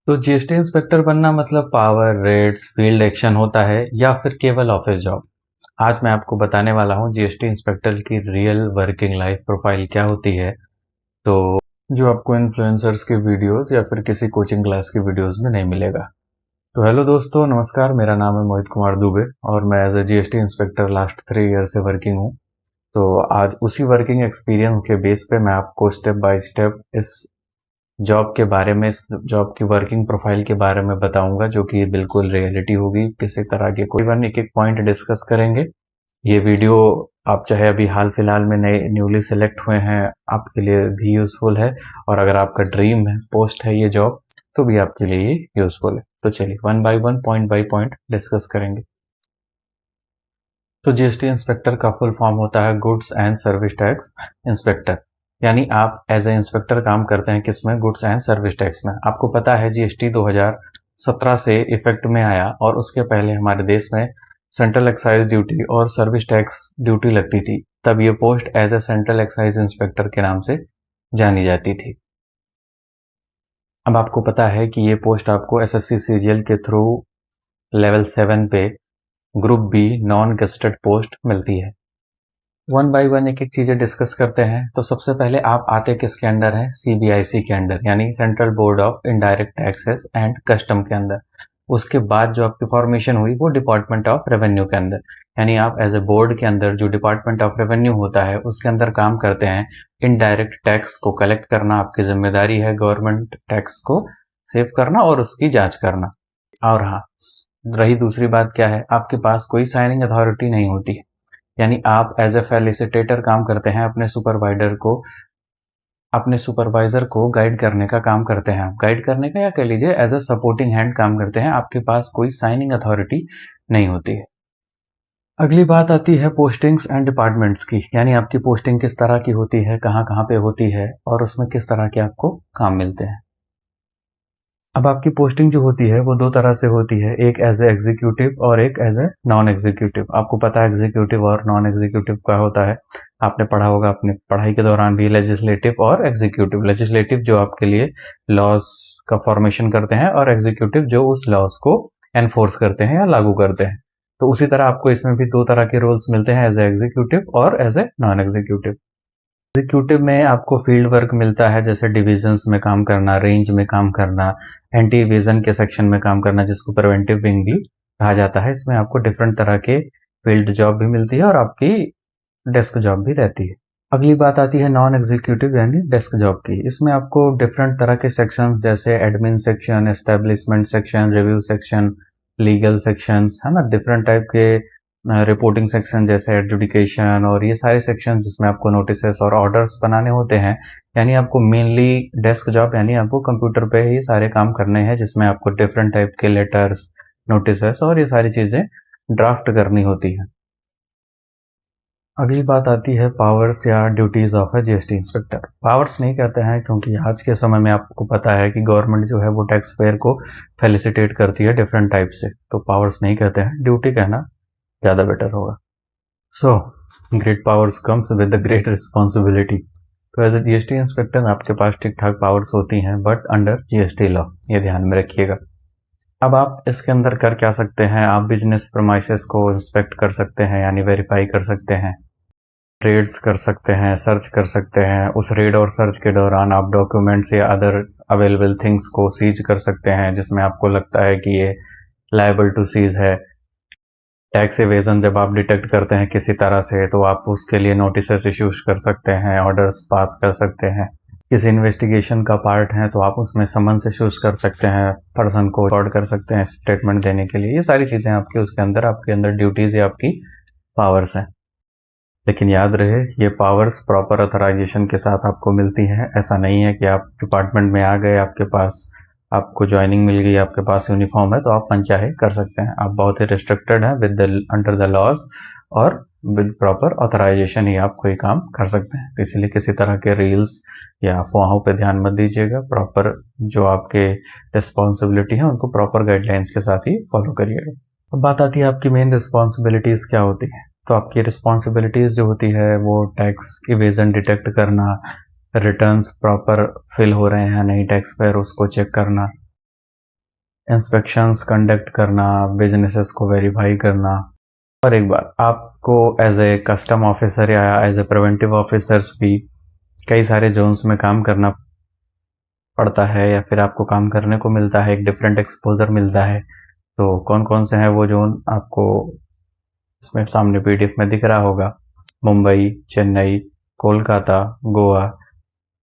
तो GST inspector बनना मतलब पावर, रेट्स, फील्ड एक्शन होता है या फिर केवल ऑफिस जॉब? आज मैं आपको बताने वाला हूँ जीएसटी इंस्पेक्टर की रियल वर्किंग लाइफ प्रोफाइल क्या होती है, तो जो आपको इन्फ्लुएंसर्स के वीडियोस या फिर किसी कोचिंग क्लास की वीडियोस में नहीं मिलेगा। तो हेलो दोस्तों, नमस्कार। मेरा नाम है मोहित कुमार दुबे और मैं as a GST inspector last 3 year से वर्किंग हूँ। तो आज उसी वर्किंग एक्सपीरियंस के बेस पे मैं आपको स्टेप बाय स्टेप इस जॉब के बारे में, इस जॉब की वर्किंग प्रोफाइल के बारे में बताऊंगा, जो कि बिल्कुल रियलिटी होगी। किसी तरह के कोई वन एक एक पॉइंट डिस्कस करेंगे। ये वीडियो आप चाहे अभी हाल फिलहाल में नए न्यूली सेलेक्ट हुए हैं, आपके लिए भी यूजफुल है, और अगर आपका ड्रीम है, पोस्ट है ये जॉब, तो भी आपके लिए ये यूजफुल है। तो चलिए one by one, point by point discuss करेंगे। तो जीएसटी इंस्पेक्टर का फुल फॉर्म होता है goods and service tax inspector. यानी आप एज ए इंस्पेक्टर काम करते हैं किसमें? गुड्स एंड सर्विस टैक्स में। आपको पता है जीएसटी 2017 से इफेक्ट में आया, और उसके पहले हमारे देश में सेंट्रल एक्साइज ड्यूटी और सर्विस टैक्स ड्यूटी लगती थी। तब ये post as a central excise inspector के नाम से जानी जाती थी। अब आपको पता है कि ये पोस्ट आपको एसएससी सीजीएल के through level 7 pay group B non gazetted post मिलती है। वन बाय वन एक एक चीजें डिस्कस करते हैं। तो सबसे पहले आप आते किसके अंडर हैं? सीबीआईसी के अंदर, यानी central board of indirect taxes and custom के अंदर। उसके बाद जो आपकी फॉर्मेशन हुई वो डिपार्टमेंट ऑफ रेवेन्यू के अंदर, यानी आप एज ए बोर्ड के अंदर जो डिपार्टमेंट ऑफ रेवेन्यू होता है उसके अंदर काम करते हैं। इनडायरेक्ट टैक्स को कलेक्ट करना आपकी जिम्मेदारी है, गवर्नमेंट टैक्स को सेव करना और उसकी जांच करना। और हाँ, रही दूसरी बात क्या है, आपके पास कोई साइनिंग अथॉरिटी नहीं होती है, यानी आप एज ए फैलिसिटेटर काम करते हैं, अपने सुपरवाइजर को गाइड करने का काम करते हैं। गाइड करने का, या कह लीजिए एज ए सपोर्टिंग हैंड काम करते हैं। आपके पास कोई साइनिंग अथॉरिटी नहीं होती है। अगली बात आती है पोस्टिंग्स एंड डिपार्टमेंट्स की, यानी आपकी पोस्टिंग किस तरह की होती है, कहाँ कहाँ पे होती है, और उसमें किस तरह के आपको काम मिलते हैं। अब आपकी पोस्टिंग जो होती है वो दो तरह से होती है, एक एज ए एग्जीक्यूटिव और एक एज ए नॉन एग्जीक्यूटिव। आपको पता है एग्जीक्यूटिव और नॉन एग्जीक्यूटिव क्या होता है, आपने पढ़ा होगा अपनी पढ़ाई के दौरान भी। लेजिस्लेटिव और एग्जीक्यूटिव, लेजिस्लेटिव जो आपके लिए लॉज का फॉर्मेशन करते हैं, और एग्जीक्यूटिव जो उस लॉज को एनफोर्स करते हैं या लागू करते हैं। तो उसी तरह आपको इसमें भी दो तरह के रोल्स मिलते हैं, एज ए एग्जीक्यूटिव और as a non executive. Executive में आपको फील्ड वर्क मिलता है, जैसे डिविजन्स में काम करना, रेंज में काम करना, एंटी इवेजन के सेक्शन में काम करना, जिसको प्रिवेंटिव विंग भी कहा जाता है। इसमें आपको डिफरेंट तरह के फील्ड जॉब भी मिलती है और आपकी डेस्क जॉब भी रहती है। अगली बात आती है नॉन एग्जीक्यूटिव यानी डेस्क जॉब की। इसमें आपको डिफरेंट तरह के सेक्शंस, जैसे admin section, establishment section, review section, legal sections, है ना, डिफरेंट टाइप के रिपोर्टिंग सेक्शन जैसे एडजुडिकेशन, और ये सारे सेक्शन जिसमें आपको नोटिसेस और ऑर्डर्स बनाने होते हैं। यानी आपको मेनली डेस्क जॉब, यानी आपको कंप्यूटर पे ये सारे काम करने हैं, जिसमें आपको डिफरेंट टाइप के लेटर्स, नोटिसेस और ये सारी चीजें ड्राफ्ट करनी होती है। अगली बात आती है पावर्स या duties of A GST inspector. Powers नहीं कहते हैं, क्योंकि आज के समय में आपको पता है कि गवर्नमेंट जो है वो टैक्स पेयर को फेलिसिटेट करती है डिफरेंट टाइप से, तो पावर्स नहीं कहते हैं, ड्यूटी कहना ज़्यादा बेटर होगा। So great powers comes with the great responsibility. तो एज ए जीएसटी इंस्पेक्टर आपके पास ठीक ठाक पावर्स होती हैं, बट अंडर जीएसटी लॉ, ये ध्यान में रखिएगा। अब आप इसके अंदर कर क्या सकते हैं? आप बिजनेस प्रमाइसेस को इंस्पेक्ट कर सकते हैं, यानी वेरीफाई कर सकते हैं, रेड्स कर सकते हैं, सर्च कर सकते हैं। उस रेड और सर्च के दौरान आप डॉक्यूमेंट्स या अदर अवेलेबल थिंग्स को सीज कर सकते हैं, जिसमें आपको लगता है कि ये लायबल टू सीज है। टैक्स इवेजन जब आप डिटेक्ट करते हैं किसी तरह से, तो आप उसके लिए नोटिसेस इश्यूज कर सकते हैं, ऑर्डर्स पास कर सकते हैं। किसी इन्वेस्टिगेशन का पार्ट है तो आप उसमें समन्स इश्यूज कर सकते हैं, पर्सन को रिकॉर्ड कर सकते हैं स्टेटमेंट देने के लिए। ये सारी चीजें आपके उसके अंदर, आपके अंदर ड्यूटीज या आपकी पावर्स हैं। लेकिन याद रहे, ये पावर्स प्रॉपर ऑथराइजेशन के साथ आपको मिलती हैं। ऐसा नहीं है कि आप डिपार्टमेंट में आ गए, आपको ज्वाइनिंग मिल गई, आपके पास यूनिफॉर्म है तो आप मनचाहे कर सकते हैं। आप बहुत ही रिस्ट्रिक्टेड हैं विद अंडर द लॉज, और विद प्रॉपर ऑथराइजेशन ही आप कोई काम कर सकते हैं। तो इसलिए किसी तरह के रील्स या अफवाहों पे ध्यान मत दीजिएगा। प्रॉपर जो आपके रिस्पॉन्सिबिलिटी है उनको प्रॉपर गाइडलाइंस के साथ ही फॉलो करिएगा। अब बात आती है आपकी मेन रिस्पॉन्सिबिलिटीज क्या होती है। तो आपकी रिस्पॉन्सिबिलिटीज जो होती है वो टैक्स इवेजन डिटेक्ट करना, रिटर्न्स प्रॉपर फिल हो रहे हैं या नहीं टैक्स पेयर, उसको चेक करना, इंस्पेक्शंस कंडक्ट करना, बिजनेसेस को वेरीफाई करना। और एक बार आपको एज ए कस्टम ऑफिसर या एज ए प्रिवेंटिव ऑफिसर्स भी कई सारे जोन्स में काम करना पड़ता है, या फिर आपको काम करने को मिलता है, एक डिफरेंट एक्सपोजर मिलता है। तो कौन कौन से हैं वो जोन आपको इसमें सामने पीडीएफ में दिख रहा होगा। मुंबई, चेन्नई, कोलकाता, गोवा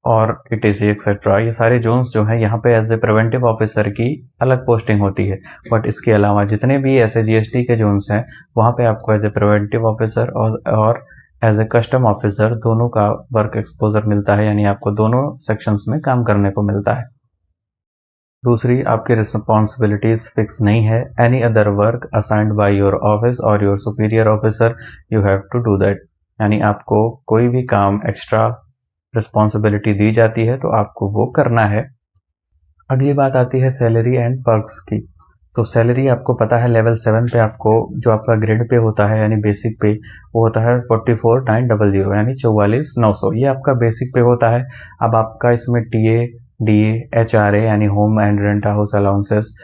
और इटीसी एक्सेट्रा, ये सारे जोन्स जो हैं यहाँ पे एज ए प्रिवेंटिव ऑफिसर की अलग पोस्टिंग होती है। बट इसके अलावा जितने भी ऐसे जीएसटी के जोन्स हैं वहाँ पे आपको एज ए प्रिवेंटिव ऑफिसर और एज ए कस्टम ऑफिसर दोनों का वर्क एक्सपोजर मिलता है, यानी आपको दोनों सेक्शंस में काम करने को मिलता है। दूसरी, आपकी रिस्पॉन्सिबिलिटीज फिक्स नहीं है। Any other work assigned by your office और your superior officer you have to do that, यानी आपको कोई भी काम एक्स्ट्रा रिस्पॉन्सिबिलिटी दी जाती है तो आपको वो करना है। अगली बात आती है सैलरी एंड पर्क्स की। तो सैलरी आपको पता है लेवल 7 पे आपको जो आपका ग्रेड पे होता है यानी बेसिक पे वो होता है 44,900 यानी 44,900, ये आपका बेसिक पे होता है। अब आपका इसमें टीए, डीए, एचआरए यानी home and rent house allowances,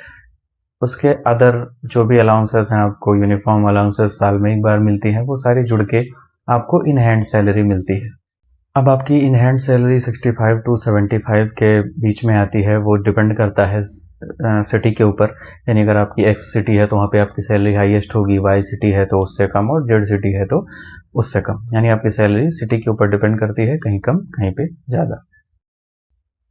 उसके अदर जो भी अलाउंसेस हैं आपको यूनिफॉर्म अलाउंसेस साल में एक बार मिलती हैं, वो सारी जुड़ के आपको इन हैंड सैलरी मिलती है। अब आपकी इन हैंड सैलरी 65 to 75 के बीच में आती है। वो डिपेंड करता है सिटी के ऊपर, यानी अगर आपकी एक्स सिटी है तो वहाँ पे आपकी सैलरी हाईएस्ट होगी, वाई सिटी है तो उससे कम, और जेड सिटी है तो उससे कम, यानी आपकी सैलरी सिटी के ऊपर डिपेंड करती है, कहीं कम कहीं पे ज़्यादा।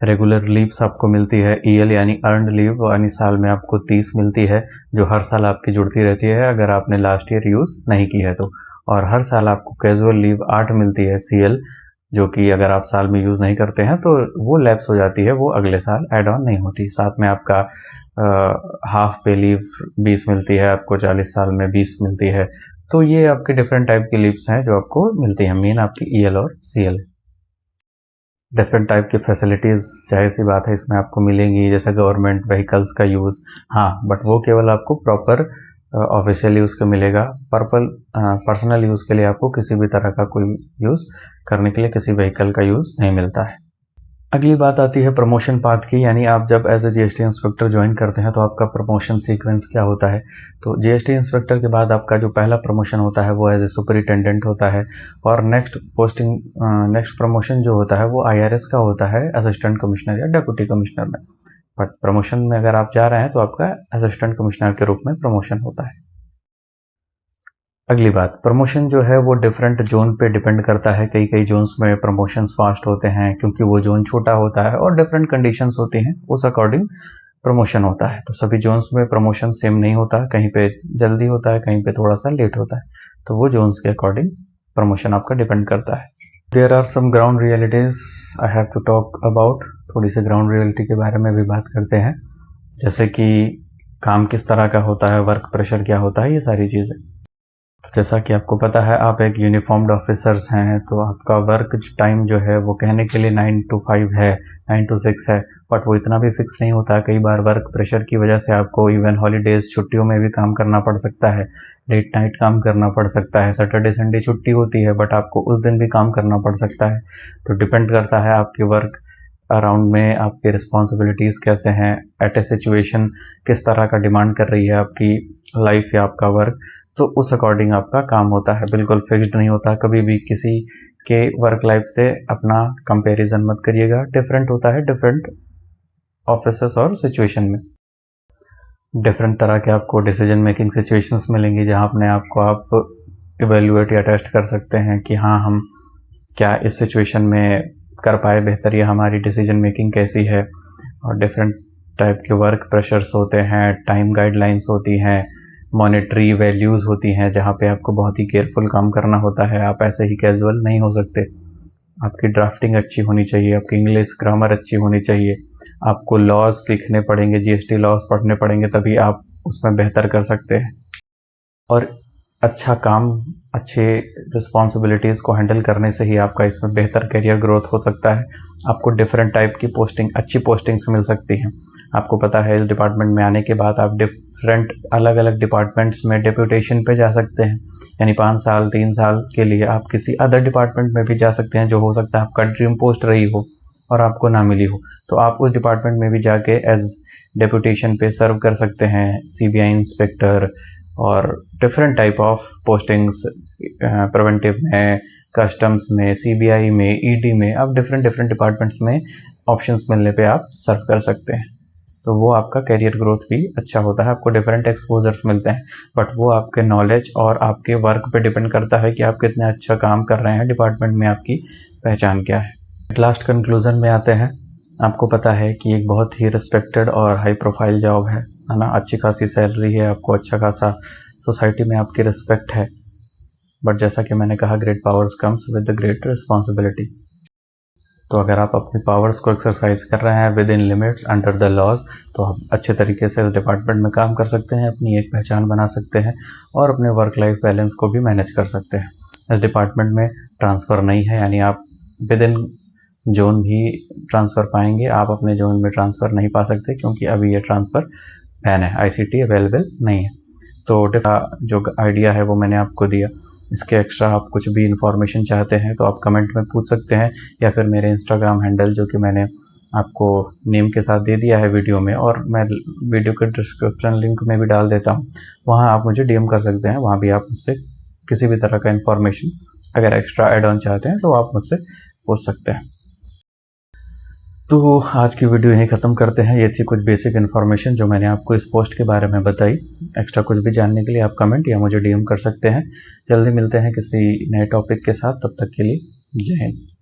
रेगुलर लीव्स आपको मिलती है, ईएल यानी अर्नड लीव, यानी साल में आपको 30 मिलती है जो हर साल आपकी जुड़ती रहती है अगर आपने लास्ट ईयर यूज़ नहीं की है तो। और हर साल आपको कैजुअल लीव 8 मिलती है सीएल, जो कि अगर आप साल में यूज़ नहीं करते हैं तो वो लैप्स हो जाती है, वो अगले साल ऐड ऑन नहीं होती। साथ में आपका हाफ पे लीव 20 मिलती है आपको, 40 साल में 20 मिलती है। तो ये आपके डिफरेंट टाइप की लीव्स हैं जो आपको मिलती हैं, मेन आपकी ईएल और सीएल। डिफरेंट टाइप की फैसिलिटीज़ जाहिर सी बात है इसमें आपको मिलेंगी, जैसे गवर्नमेंट व्हीकल्स का यूज़, हाँ बट वो केवल आपको प्रॉपर ऑफिशियल यूज़ का मिलेगा। पर्सनल यूज़ के लिए आपको किसी भी तरह का कोई यूज़ करने के लिए किसी व्हीकल का यूज़ नहीं मिलता है। अगली बात आती है प्रमोशन पाथ की, यानी आप जब as a GST inspector join करते हैं तो आपका प्रमोशन सीक्वेंस क्या होता है। तो जीएसटी इंस्पेक्टर के बाद आपका जो पहला प्रमोशन होता है वो एज ए सुपरिटेंडेंट होता है, और नेक्स्ट प्रमोशन जो होता है वो आईआरएस का होता है, असिस्टेंट कमिश्नर या डेप्यूटी कमिश्नर में। बट प्रमोशन में अगर आप जा रहे हैं तो आपका असिस्टेंट कमिश्नर के रूप में प्रमोशन होता है। अगली बात, प्रमोशन जो है वो डिफरेंट जोन पे डिपेंड करता है। कई कई जोन्स में प्रमोशंस फास्ट होते हैं क्योंकि वो जोन छोटा होता है और डिफरेंट कंडीशंस होती हैं, उस अकॉर्डिंग प्रमोशन होता है। तो सभी जोन्स में प्रमोशन सेम नहीं होता, कहीं पे जल्दी होता है, कहीं पे थोड़ा सा लेट होता है, तो वो जोन्स के अकॉर्डिंग प्रमोशन आपका डिपेंड करता है। There are some ground realities I have to talk about. थोड़ी सी ग्राउंड रियलिटी के बारे में भी बात करते हैं, जैसे कि काम किस तरह का होता है, वर्क प्रेशर क्या होता है, ये सारी चीज़ें। तो जैसा कि आपको पता है आप एक यूनिफॉर्म्ड ऑफिसर्स हैं, तो आपका वर्क टाइम जो है वो कहने के लिए 9 to 5 है, 9 to 6 है, बट वो इतना भी फिक्स नहीं होता। कई बार वर्क प्रेशर की वजह से आपको इवन हॉलीडेज, छुट्टियों में भी काम करना पड़ सकता है, लेट नाइट काम करना पड़ सकता है, सैटरडे संडे छुट्टी होती है बट आपको उस दिन भी काम करना पड़ सकता है। तो डिपेंड करता है आपके वर्क अराउंड में आपकी रिस्पॉन्सिबिलिटीज़ कैसे हैं, एट ए सिचुएशन किस तरह का डिमांड कर रही है आपकी लाइफ या आपका वर्क, तो उस अकॉर्डिंग आपका काम होता है। बिल्कुल फिक्स्ड नहीं होता, कभी भी किसी के वर्क लाइफ से अपना कंपैरिजन मत करिएगा, डिफरेंट होता है डिफरेंट ऑफिसेस और सिचुएशन में। डिफरेंट तरह के आपको डिसीजन मेकिंग सिचुएशंस मिलेंगी जहां अपने आप को आप इवेल्युएट या टेस्ट कर सकते हैं कि हाँ हम क्या इस सिचुएशन में कर पाए बेहतर, या हमारी डिसीजन मेकिंग कैसी है। और डिफरेंट टाइप के वर्क प्रेशर्स होते हैं, टाइम गाइडलाइंस होती हैं, मॉनेटरी वैल्यूज़ होती हैं जहाँ पे आपको बहुत ही केयरफुल काम करना होता है। आप ऐसे ही कैजुअल नहीं हो सकते, आपकी ड्राफ्टिंग अच्छी होनी चाहिए, आपकी इंग्लिश ग्रामर अच्छी होनी चाहिए, आपको लॉज सीखने पड़ेंगे, जीएसटी लॉज पढ़ने पड़ेंगे, तभी आप उसमें बेहतर कर सकते हैं। और अच्छा काम, अच्छे रिस्पॉन्सिबिलिटीज़ को हैंडल करने से ही आपका इसमें बेहतर करियर ग्रोथ हो सकता है। आपको डिफरेंट टाइप की पोस्टिंग, अच्छी पोस्टिंग्स मिल सकती हैं। आपको पता है इस डिपार्टमेंट में आने के बाद आप डिफरेंट अलग अलग डिपार्टमेंट्स में डेप्यूटेशन पे जा सकते हैं, यानी 5 साल 3 साल के लिए आप किसी अदर डिपार्टमेंट में भी जा सकते हैं, जो हो सकता है आपका ड्रीम पोस्ट रही हो। और आपको ना मिली हो, तो आप उस डिपार्टमेंट में भी जाके एज डेपुटेशन पे सर्व कर सकते हैं, सीबीआई इंस्पेक्टर और different type of postings, preventive में, कस्टम्स में, सीबीआई में, ईडी में, आप डिफरेंट डिपार्टमेंट्स में ऑप्शंस मिलने पे आप सर्व कर सकते हैं। तो वो आपका करियर ग्रोथ भी अच्छा होता है, आपको डिफरेंट एक्सपोजर्स मिलते हैं, बट वो आपके नॉलेज और आपके वर्क पे डिपेंड करता है कि आप कितने अच्छा काम कर रहे हैं, डिपार्टमेंट में आपकी पहचान क्या है। लास्ट कंक्लूजन में आते हैं। आपको पता है कि एक बहुत ही रिस्पेक्टेड और हाई प्रोफाइल जॉब है ना, अच्छी खासी सैलरी है, आपको अच्छा खासा सोसाइटी में आपकी रिस्पेक्ट है, बट जैसा कि मैंने कहा, great powers comes with the great responsibility. तो अगर आप अपनी पावर्स को एक्सरसाइज कर रहे हैं within limits under the laws, तो आप अच्छे तरीके से इस डिपार्टमेंट में काम कर सकते हैं, अपनी एक पहचान बना सकते हैं और अपने वर्क लाइफ बैलेंस को भी मैनेज कर सकते हैं। इस डिपार्टमेंट में ट्रांसफ़र नहीं है, यानी आप विद इन जोन भी ट्रांसफ़र पाएंगे, आप अपने जोन में ट्रांसफ़र नहीं पा सकते क्योंकि अभी ये ट्रांसफ़र बैन है, ICT अवेलेबल नहीं है। तो जो आइडिया है वो मैंने आपको दिया। इसके एक्स्ट्रा आप कुछ भी इन्फॉर्मेशन चाहते हैं तो आप कमेंट में पूछ सकते हैं, या फिर मेरे इंस्टाग्राम हैंडल जो कि मैंने आपको नेम के साथ दे दिया है वीडियो में, और मैं वीडियो के डिस्क्रिप्शन लिंक में भी डाल देता हूँ, वहाँ आप मुझे DM कर सकते हैं। वहाँ भी आप मुझसे किसी भी तरह का इन्फॉर्मेशन अगर एक्स्ट्रा एड ऑन चाहते हैं तो आप मुझसे पूछ सकते हैं। तो आज की वीडियो यहीं ख़त्म करते हैं। ये थी कुछ बेसिक इन्फॉर्मेशन जो मैंने आपको इस पोस्ट के बारे में बताई। एक्स्ट्रा कुछ भी जानने के लिए आप कमेंट या मुझे DM कर सकते हैं। जल्दी मिलते हैं किसी नए टॉपिक के साथ, तब तक के लिए जय हिंद।